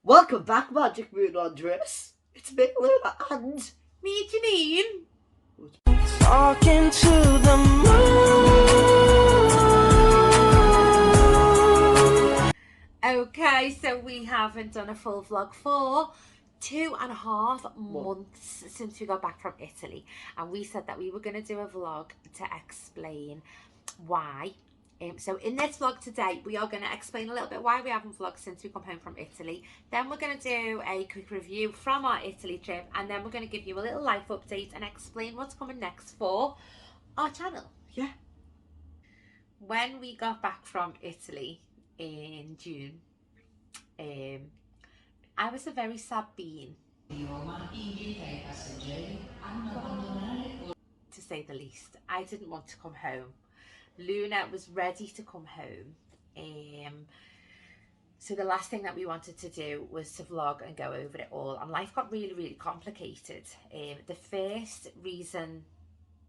Welcome back, Magik Moon Wanderers. It's me, Luna, and Me, Janine. Talking to the moon. Okay, so we haven't done a full vlog for 2.5 months since we got back from Italy, and we said that we were going to do a vlog to explain why. So in this vlog today, we are going to explain a little bit why we haven't vlogged since we come home from Italy. Then we're going to do a quick review from our Italy trip, and then we're going to give you a little life update and explain what's coming next for our channel. yeah, When we got back from Italy in June, I was a very sad being, to say the least. I didn't want to come home. Luna was ready to come home. So the last thing that we wanted to do was to vlog and go over it all, and life got really complicated. The first reason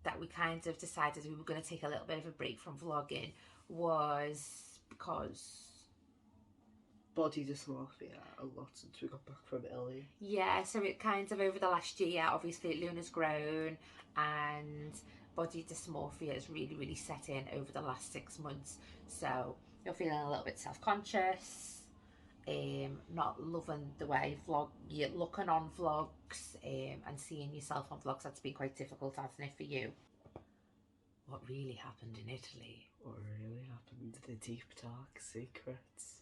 that we kind of decided we were going to take a little bit of a break from vlogging was because body dysmorphia a lot since we got back from Italy. Yeah, so it kind of over the last year, obviously Luna's grown and body dysmorphia has really set in over the last 6 months. So you're feeling a little bit self-conscious, not loving the way you're looking on vlogs, and seeing yourself on vlogs. That's been quite difficult, hasn't it, for you? What really happened in Italy? What really happened? The deep dark secrets.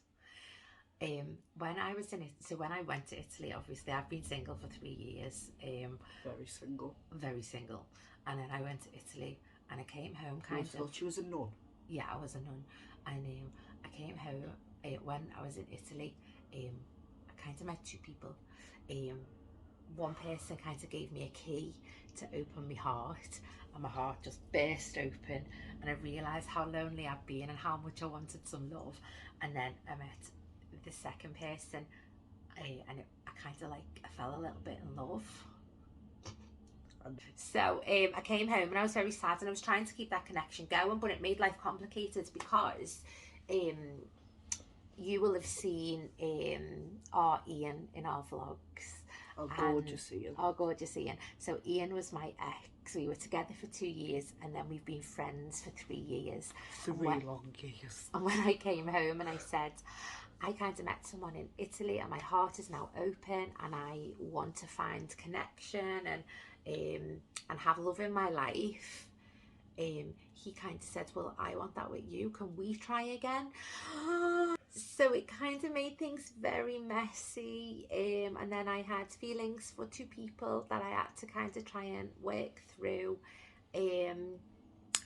When I was in it, so when I went to Italy, obviously I've been single for 3 years. Very single. Very single. And then I went to Italy and I came home I thought she was a nun. Yeah, I was a nun. And I came home when I was in Italy. I kind of met 2 people. One person kind of gave me a key to open my heart, and my heart just burst open, and I realised how lonely I'd been and how much I wanted some love. And then I met the second person, and I kind of I fell a little bit in love. So I came home and I was very sad, and I was trying to keep that connection going, but it made life complicated because you will have seen our Ian in our vlogs. Our gorgeous Ian. Our gorgeous Ian. So Ian was my ex. We were together for 2 years, and then we've been friends for 3 years. 3 long years. And when I came home and I said, I kind of met someone in Italy and my heart is now open and I want to find connection and have love in my life, he kind of said, well, I want that with you, can we try again? So it kind of made things very messy, and then I had feelings for 2 people that I had to kind of try and work through.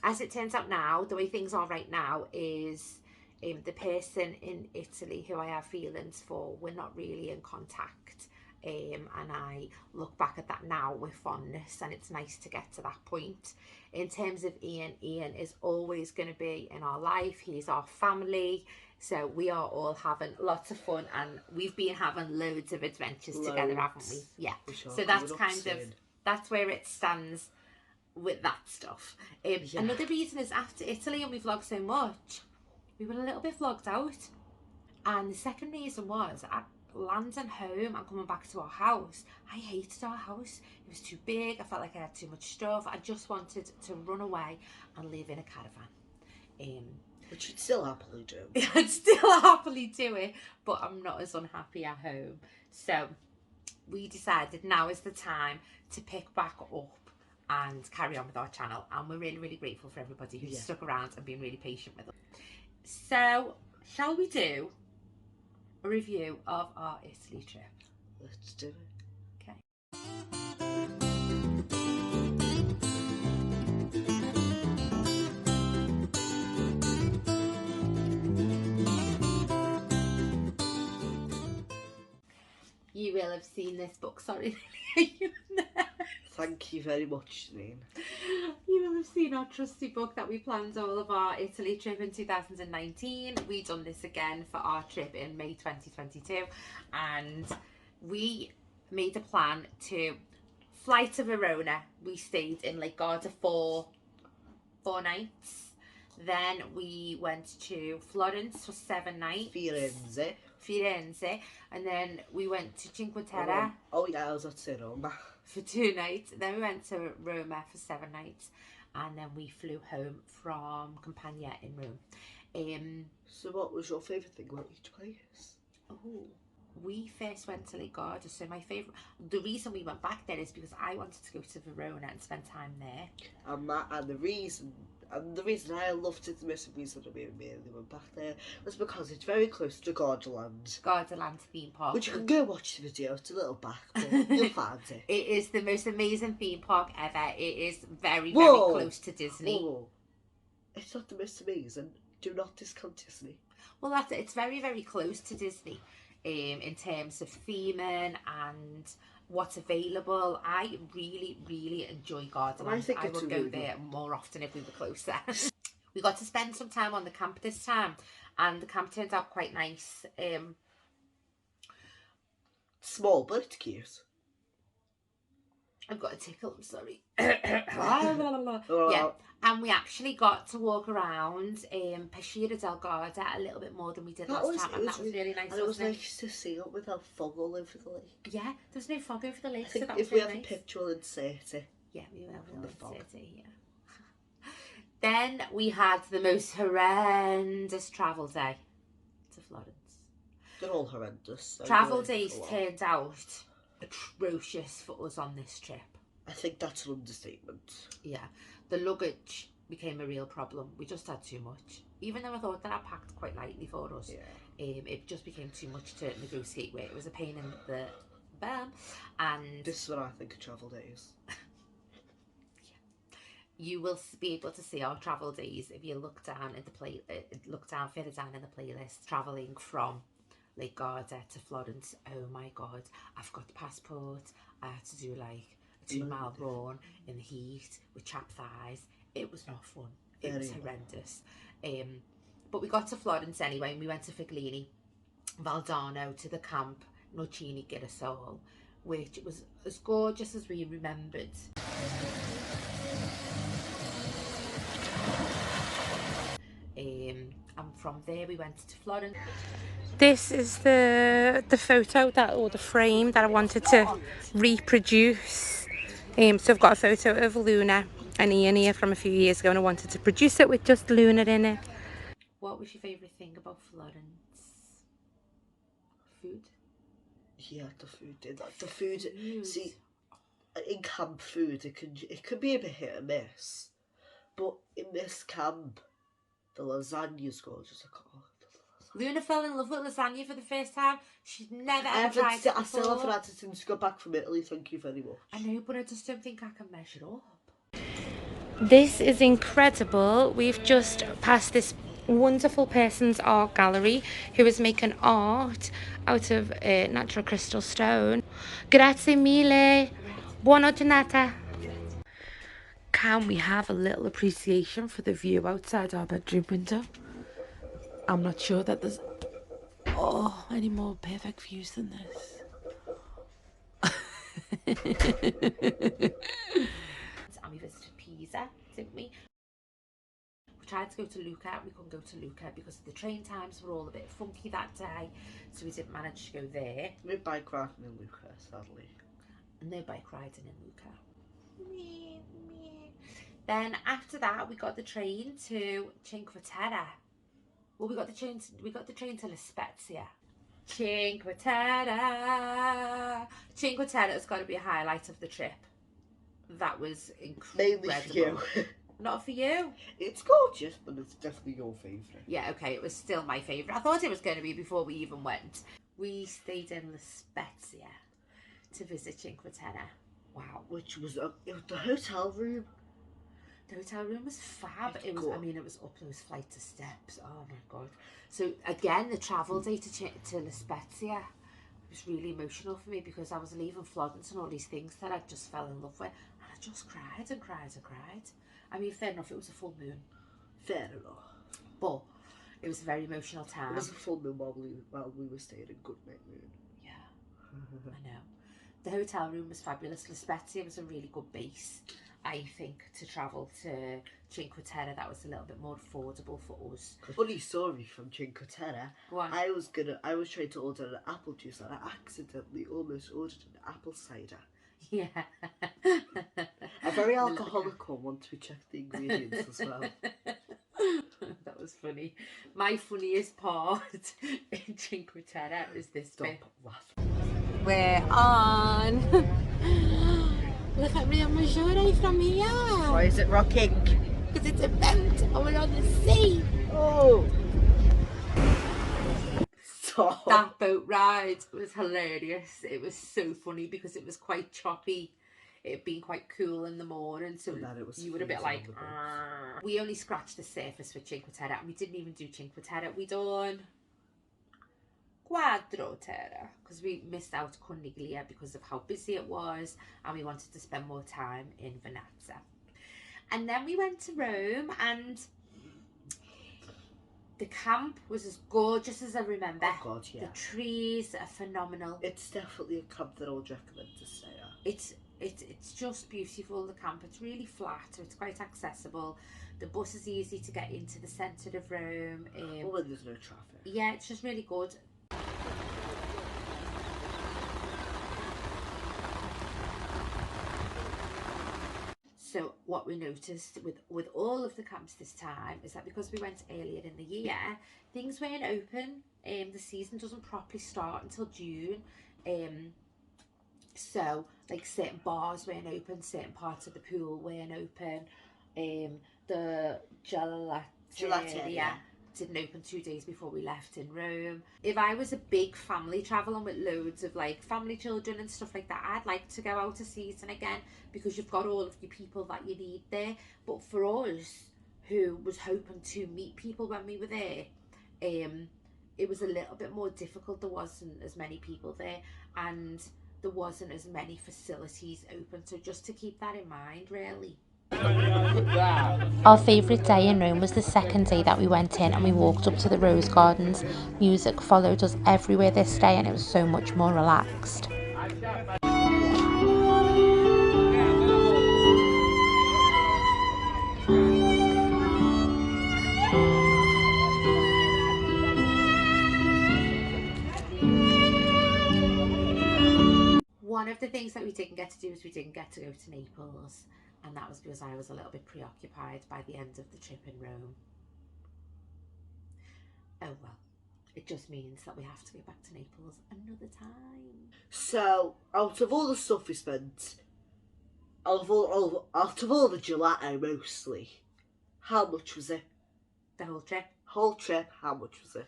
As it turns out now, the way things are right now is the person in Italy who I have feelings for, we're not really in contact, and I look back at that now with fondness, and it's nice to get to that point. In terms of Ian, Ian is always going to be in our life. He's our family, so we are all having lots of fun, and we've been having loads of adventures together, haven't we? Yeah. So that's kind of, that's where it stands with that stuff. Another reason is after Italy and we vlogged so much, we were a little bit vlogged out, and the second reason was landing home and coming back to our house. I hated our house. It was too big. I felt like I had too much stuff. I just wanted to run away and live in a caravan. Which you'd still happily do. I'd still happily do it, but I'm not as unhappy at home. So we decided now is the time to pick back up and carry on with our channel, and we're really grateful for everybody who's stuck around and been really patient with us. So shall we do a review of our Italy trip? Let's do it. Okay. You will have seen this book, sorry. Thank you very much, Janine. You will have seen our trusty book that we planned all of our Italy trip in 2019. We done this again for our trip in May 2022, and we made a plan to fly to Verona. We stayed in Garda for 4 nights. Then we went to Florence for 7 nights. Firenze, and then we went to Cinque Terre Oh yeah, I was at say Roma. for 2 nights. Then we went to Roma for 7 nights, and then we flew home from Campania in Rome. So what was your favourite thing about each place? Oh, we first went to Lake Garda. So the reason we went back there is because I wanted to go to Verona and spend time there. And the reason I loved it, the most reason I mainly went back there was because it's very close to Gardaland. Gardaland theme park. Which you can go watch the video, it's a little back, but you'll find it. It is the most amazing theme park ever. It is very, very Whoa. close to Disney. Whoa. It's not the most amazing. Do not discount Disney. Well, it's very, very close to Disney in terms of theming and what's available. I really, really enjoy Garda. I would go there more often if we were closer. We got to spend some time on the camp this time, and the camp turned out quite nice. Small, but it's cute. I've got a tickle, I'm sorry. Yeah, and we actually got to walk around Peschiera del Garda a little bit more than we did last time, and that was really nice. And it was nice to see it without fog all over the lake. Yeah, there's no fog over the lake, I think so that if was we really have nice. a picture, we'll insert it. Yeah, we will On the fog. insert it here. Then we had the most horrendous travel day to Florence. They're all horrendous. Travel days turned out atrocious for us on this trip. I think that's an understatement. Yeah, the luggage became a real problem. We just had too much. Even though I thought that I packed quite lightly for us, it just became too much to negotiate with. It was a pain in the bum. And this is what I think of travel days. You will be able to see our travel days if you look down in the look down further down in the playlist. Traveling from Lake Garda to Florence. Oh my god, I've got the passport. I had to do like a 2-mile run in the heat with chapped thighs. It was not fun. It was horrendous. But we got to Florence anyway, and we went to Figlini, Valdarno, to the camp Nocini Girasole, which was as gorgeous as we remembered. And from there we went to Florence. This is the photo or the frame that I wanted to reproduce. So I've got a photo of Luna and Ian here from a few years ago, and I wanted to produce it with just Luna in it. What was your favourite thing about Florence? Food? Yeah, the food. The food. See, in camp food, it could be a bit hit and miss, but in this camp, the lasagna's gorgeous. Luna fell in love with lasagna for the first time. She'd never ever tried it before. I still haven't had it since I got back from Italy. Thank you very much. I know, but I just don't think I can measure up. This is incredible. We've just passed this wonderful person's art gallery who is making art out of natural crystal stone. Grazie mille. Buona giornata. Can we have a little appreciation for the view outside our bedroom window? I'm not sure that there's any more perfect views than this. And we visited Pisa, didn't we? We tried to go to Lucca. We couldn't go to Lucca because the train times were all a bit funky that day, so we didn't manage to go there. No bike riding in Lucca, sadly. No bike riding in Lucca. Then after that, we got the train to Cinque Terre. Well, we got the train to La Spezia. Cinque Terre. Cinque Terre has got to be a highlight of the trip. That was incredible. Mainly for you. Not for you. It's gorgeous, but it's definitely your favourite. Yeah, okay, it was still my favourite. I thought it was going to be before we even went. We stayed in La Spezia to visit Cinque Terre. Wow. Which was the hotel room. The hotel room was fab. It was, I mean, it was up those flights of steps. Oh my god. So again, the travel day to La Spezia was really emotional for me because I was leaving Florence and all these things that I just fell in love with, and I just cried and cried and cried. I mean, fair enough, it was a full moon. Fair enough. But it was a very emotional time. It was a full moon while we were staying in Good Night Moon. Yeah, I know. The hotel room was fabulous. La Spezia was a really good base, I think, to travel to Cinque Terre. That was a little bit more affordable for us. Funny story from Cinque Terre. Go on. I was trying to order an apple juice and I accidentally almost ordered an apple cider. Yeah. A very alcoholic one once we checked the ingredients as well. That was funny. My funniest part in Cinque Terre is this bit. We're on. Look at me, I'm a journey from here. Why is it rocking? Because it's a boat and we're on the sea. Oh! Stop. That boat ride was hilarious. It was so funny because it was quite choppy. It had been quite cool in the morning, so you were a bit like, we only scratched the surface with Cinque Terre, and we didn't even do Cinque Terre. We done Quattro Terre because we missed out Corniglia because of how busy it was, and we wanted to spend more time in Venezia. And then we went to Rome, and the camp was as gorgeous as I remember. Oh God, yeah. The trees are phenomenal. It's definitely a camp that I would recommend to stay at. It's just beautiful, the camp. It's really flat, so it's quite accessible. The bus is easy to get into the centre of Rome. Well, when there's no traffic. Yeah, it's just really good. So what we noticed with all of the camps this time is that because we went earlier in the year, things weren't open. The season doesn't properly start until June. So like certain bars weren't open, certain parts of the pool weren't open. The Gelato didn't open 2 days before we left in Rome. If I was a big family traveller with loads of like family children and stuff like that, I'd like to go out a season again because you've got all of your people that you need there. But for us, who was hoping to meet people when we were there, it was a little bit more difficult. There wasn't as many people there, and there wasn't as many facilities open, so just to keep that in mind really. Our favourite day in Rome was the second day that we went in and we walked up to the rose gardens. Music followed us everywhere this day and it was so much more relaxed. One of the things that we didn't get to do is we didn't get to go to Naples, and that was because I was a little bit preoccupied by the end of the trip in Rome. Oh well, it just means that we have to go back to Naples another time. So, out of all the stuff we spent, out of all the gelato mostly, how much was it? The whole trip? Whole trip, how much was it?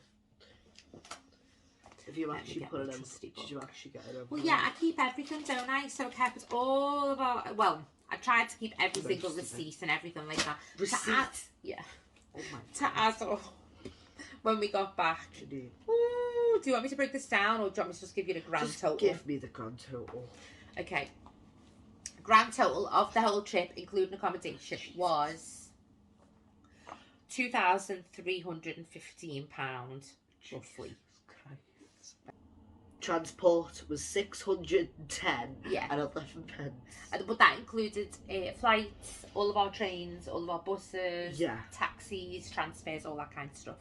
If you Let me actually get put my it in, trusty did you actually get it over? Well, yeah, I keep everything, don't I? So I kept all of our, well, I tried to keep every single receipt and everything like that. Receipt? Yeah. Oh my To add up when we got back. Ooh, do you want me to break this down, or do you want me to just give you the grand Just total? give me the grand total. Okay. Grand total of the whole trip, including accommodation, was £2,315, roughly. Transport was 610 Yeah. and 11 pence. But that included flights, all of our trains, all of our buses, Yeah. taxis, transfers, all that kind of stuff.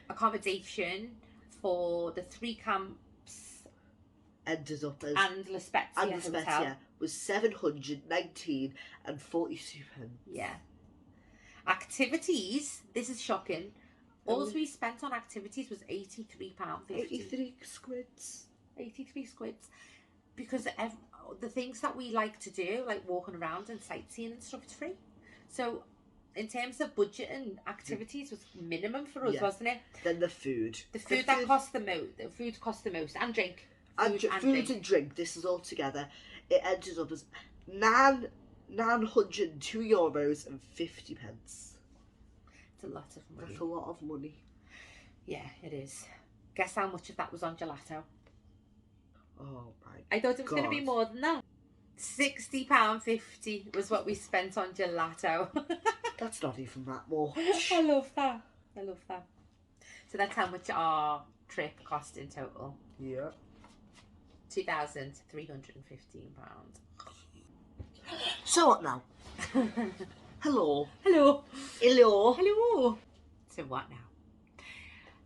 Accommodation for the 3 camps Ended up as and La Spezia Hotel. was 719 and 42 pence. Yeah. Activities, this is shocking. All we spent on activities was £83.50. 83 squids. 83 squids. Because the things that we like to do, like walking around and sightseeing and stuff, it's free. So in terms of budget and activities was minimum for us, wasn't it? Then the food. The food that cost the most. The food cost the most, and drink. Food and drink. This is all together. It ended up as €902 and 50 pence. It's a lot of money. That's a lot of money. Yeah, it is. Guess how much of that was on gelato? Oh my! I thought it was going to be more than that. £60.50 was what we spent on gelato. That's not even that much. I love that. I love that. So that's how much our trip cost in total. Yeah. £2,315. So what now? Hello. Hello. Hello. Hello. So what now?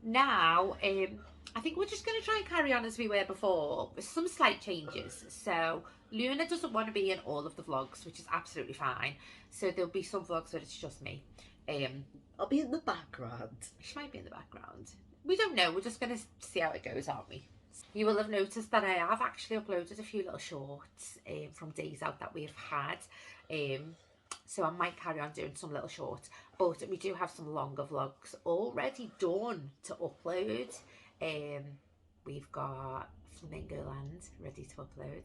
Now, I think we're just going to try and carry on as we were before, with some slight changes. So Luna doesn't want to be in all of the vlogs, which is absolutely fine. So there'll be some vlogs where it's just me. I'll be in the background. She might be in the background. We don't know. We're just going to see how it goes, aren't we? You will have noticed that I have actually uploaded a few little shorts from days out that we've had. So I might carry on doing some little shorts. But we do have some longer vlogs already done to upload. We've got Flamingoland ready to upload.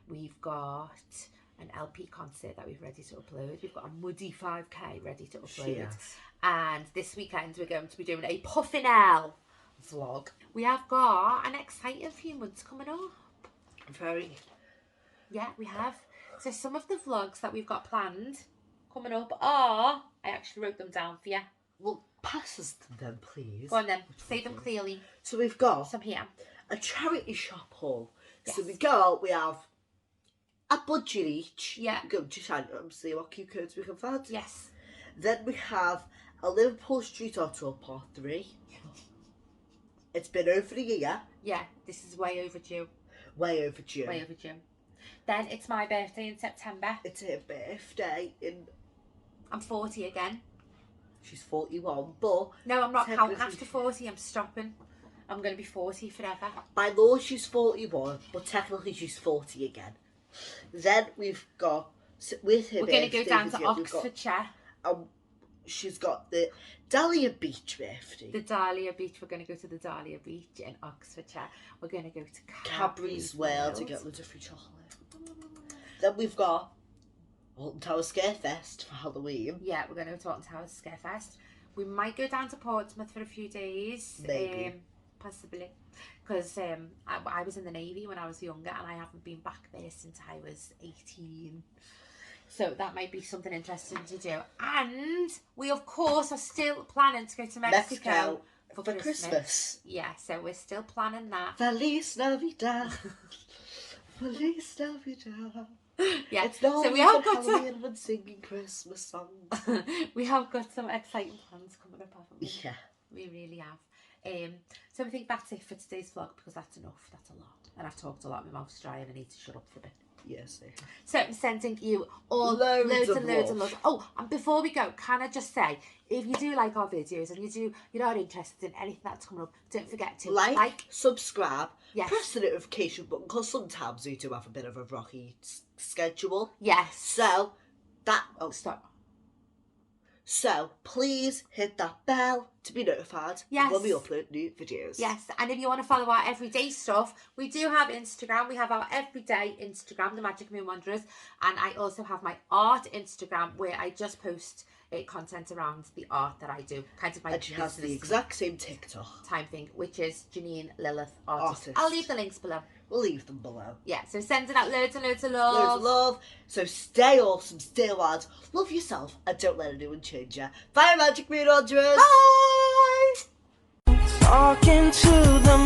We've got an LP concert that we've ready to upload. We've got a Muddy 5K ready to upload. Yes. And this weekend we're going to be doing a Puffin' L vlog. We have got an exciting few months coming up. Very. Yeah, we have. So some of the vlogs that we've got planned coming up are, I actually wrote them down for you. Well, pass us to them, please. Go on then, say them clearly. So we've got Some here. a charity shop haul. Yes. So we go, we have a budget each. Yeah. We go to China and see what cute codes we can find. Yes. Then we have a Liverpool Street Auto Part 3. It's been over a year. Yeah, this is way overdue. Way overdue. Way overdue. Then it's my birthday in September. It's her birthday in... I'm 40 again. She's 41, but... No, I'm not counting technically- after 40. I'm stopping. I'm going to be 40 forever. By law, she's 41, but technically she's 40 again. Then we've got... With her We're going to go birthday down to video, we've got- Oxfordshire. She's got the Dahlia Beach birthday. The Dahlia Beach. We're going to go to the Dahlia Beach in Oxfordshire. We're going to go to Cadbury's World to get rid of free chocolate. Then we've got Alton Tower Scare Fest for Halloween. Yeah, we're going to go to Alton Towers Scarefest. We might go down to Portsmouth for a few days. Maybe. Possibly. Because I was in the Navy when I was younger and I haven't been back there since I was 18. So that might be something interesting to do. And we, of course, are still planning to go to Mexico for Christmas. Yeah, so we're still planning that. Feliz Navidad. Feliz Navidad. Yeah, It's not so we have even got Halloween when singing Christmas songs. we have got some exciting plans coming up, haven't we? Yeah. We really have. So I think that's it for today's vlog because that's enough. That's a lot. And I've talked a lot. My mouth's dry and I need to shut up for a bit. Yes. So I'm sending you all Loads of love. love. Oh, and before we go, can I just say, if you do like our videos and you're not interested in anything that's coming up, don't forget to like, subscribe, Yes. press the notification button because sometimes we do have a bit of a rocky schedule. Yes. So Stop. So please hit that bell to be notified Yes. when we upload new videos. Yes, and if you want to follow our everyday stuff, we do have Instagram. We have our everyday Instagram, the Magik Moon Wanderers, and I also have my art Instagram where I just post content around the art that I do, kind of my And she has the business exact same TikTok. time thing, which is Janine Lilith Artist. Artist. I'll leave the links below. We'll leave them below. Yeah, so sending out loads and loads of love. Loads of love. So stay awesome, stay wild, love yourself, and don't let anyone change you. Bye, Magik Moon Wanderers. Bye! Talking to the